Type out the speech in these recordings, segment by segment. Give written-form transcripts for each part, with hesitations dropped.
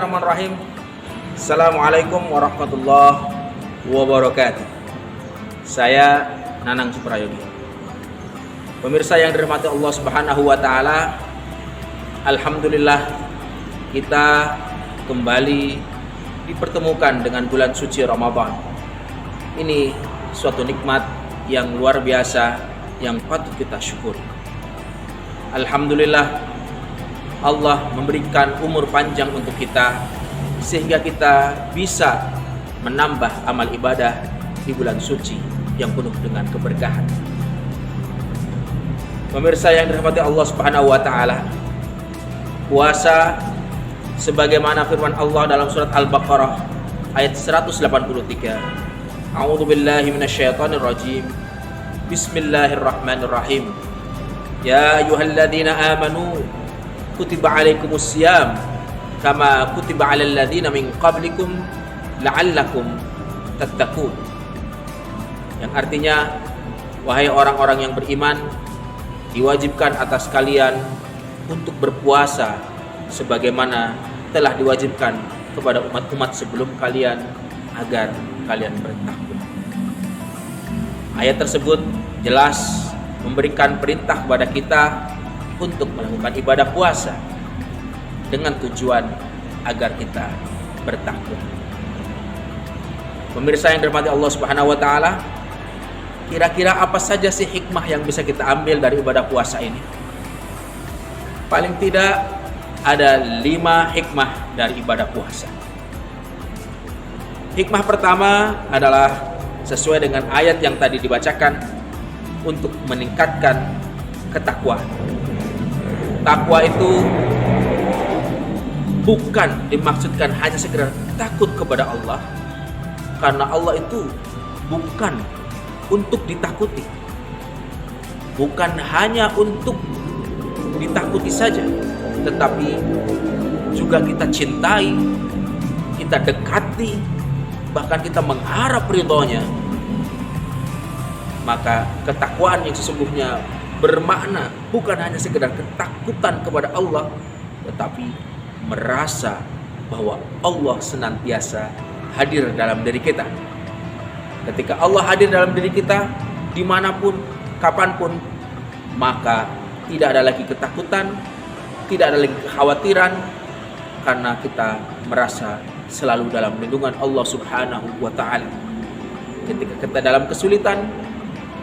Bismillahirrahmanirrahim. Assalamualaikum warahmatullahi wabarakatuh. Saya Nanang Suprayogi. Pemirsa yang dirahmati Allah Subhanahu wa taala, alhamdulillah kita kembali dipertemukan dengan bulan suci Ramadan. Ini suatu nikmat yang luar biasa yang patut kita syukuri. Alhamdulillah Allah memberikan umur panjang untuk kita sehingga kita bisa menambah amal ibadah di bulan suci yang penuh dengan keberkahan. Pemirsa yang dirahmati Allah Subhanahu wa taala, puasa sebagaimana firman Allah dalam surat Al-Baqarah ayat 183. A'udzu billahi minasyaitonir rajim. Bismillahirrahmanirrahim. Ya ayyuhalladzina amanu kutiba alaikumus syiyam kama kutiba alal ladzina min qablikum la'allakum tattaqun. Yang artinya, wahai orang-orang yang beriman, diwajibkan atas kalian untuk berpuasa sebagaimana telah diwajibkan kepada umat-umat sebelum kalian agar kalian bertakwa. Ayat tersebut jelas memberikan perintah kepada kita untuk melakukan ibadah puasa dengan tujuan agar kita bertakwa. Pemirsa yang dirahmati Allah Subhanahu wa taala, kira-kira apa saja sih hikmah yang bisa kita ambil dari ibadah puasa ini? Paling tidak ada 5 hikmah dari ibadah puasa. Hikmah pertama adalah sesuai dengan ayat yang tadi dibacakan, untuk meningkatkan ketakwaan. Takwa itu bukan dimaksudkan hanya sekedar takut kepada Allah, karena Allah itu bukan untuk ditakuti, bukan hanya untuk ditakuti saja, tetapi juga kita cintai, kita dekati, bahkan kita mengharap ridhonya. Maka ketakwaan yang sesungguhnya bermakna bukan hanya sekedar ketakutan kepada Allah, tetapi merasa bahwa Allah senantiasa hadir dalam diri kita. Ketika Allah hadir dalam diri kita, dimanapun, kapanpun, maka tidak ada lagi ketakutan, tidak ada lagi kekhawatiran, karena kita merasa selalu dalam lindungan Allah Subhanahu wa ta'ala. Ketika kita dalam kesulitan,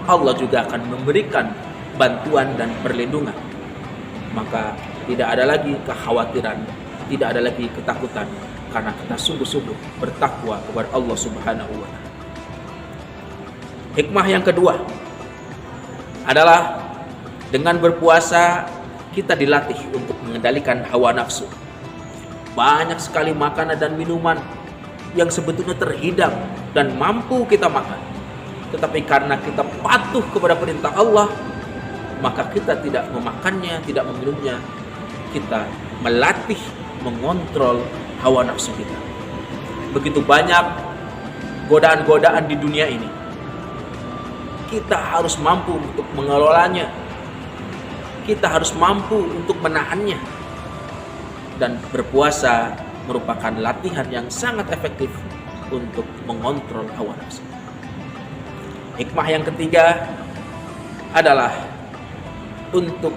Allah juga akan memberikan bantuan dan perlindungan. Maka tidak ada lagi kekhawatiran, tidak ada lagi ketakutan, karena kita sungguh-sungguh bertakwa kepada Allah Subhanahu wa ta'ala. Hikmah yang kedua adalah dengan berpuasa kita dilatih untuk mengendalikan hawa nafsu. Banyak sekali makanan dan minuman yang sebetulnya terhidang dan mampu kita makan, tetapi karena kita patuh kepada perintah Allah, maka kita tidak memakannya, tidak meminumnya. Kita melatih, mengontrol hawa nafsu kita. Begitu banyak godaan-godaan di dunia ini, kita harus mampu untuk mengelolanya. Kita harus mampu untuk menahannya. Dan berpuasa merupakan latihan yang sangat efektif untuk mengontrol hawa nafsu. Hikmah yang ketiga adalah untuk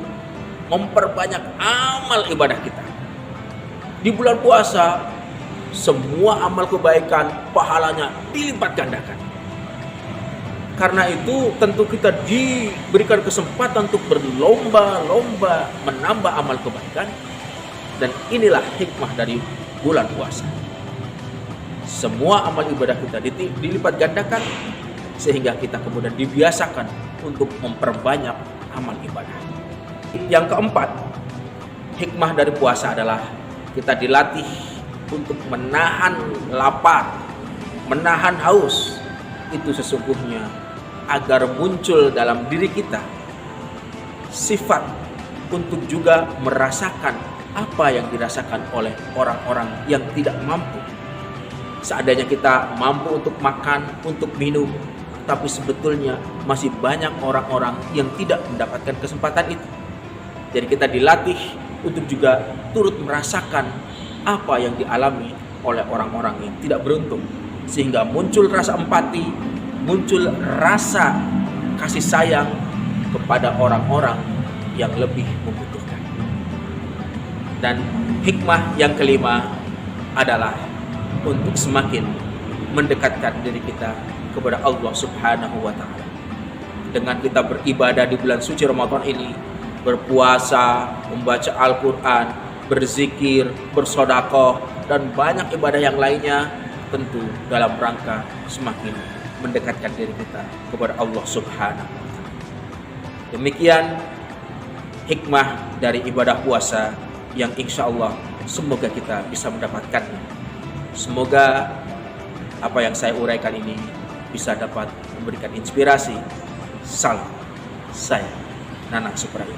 memperbanyak amal ibadah kita. Di bulan puasa, semua amal kebaikan pahalanya dilipat gandakan. Karena itu tentu kita diberikan kesempatan untuk berlomba-lomba menambah amal kebaikan. Dan inilah hikmah dari bulan puasa. Semua amal ibadah kita dilipat gandakan, sehingga kita kemudian dibiasakan untuk memperbanyak amal ibadah. Yang keempat, hikmah dari puasa adalah kita dilatih untuk menahan lapar, menahan haus. Itu sesungguhnya agar muncul dalam diri kita sifat untuk juga merasakan apa yang dirasakan oleh orang-orang yang tidak mampu. Seandainya kita mampu untuk makan, untuk minum, tapi sebetulnya masih banyak orang-orang yang tidak mendapatkan kesempatan itu. Jadi kita dilatih untuk juga turut merasakan apa yang dialami oleh orang-orang yang tidak beruntung, sehingga muncul rasa empati, muncul rasa kasih sayang kepada orang-orang yang lebih membutuhkan. Dan hikmah yang kelima adalah untuk semakin mendekatkan diri kita kepada Allah Subhanahu wa Ta'ala. Dengan kita beribadah di bulan suci Ramadan ini, berpuasa, membaca Al-Quran, berzikir, bersedekah, dan banyak ibadah yang lainnya, tentu dalam rangka semakin mendekatkan diri kita kepada Allah Subhanahu wa Ta'ala. Demikian hikmah dari ibadah puasa yang insya Allah semoga kita bisa mendapatkannya. Semoga apa yang saya uraikan ini bisa dapat memberikan inspirasi. Salam, saya Nanang Suprayo.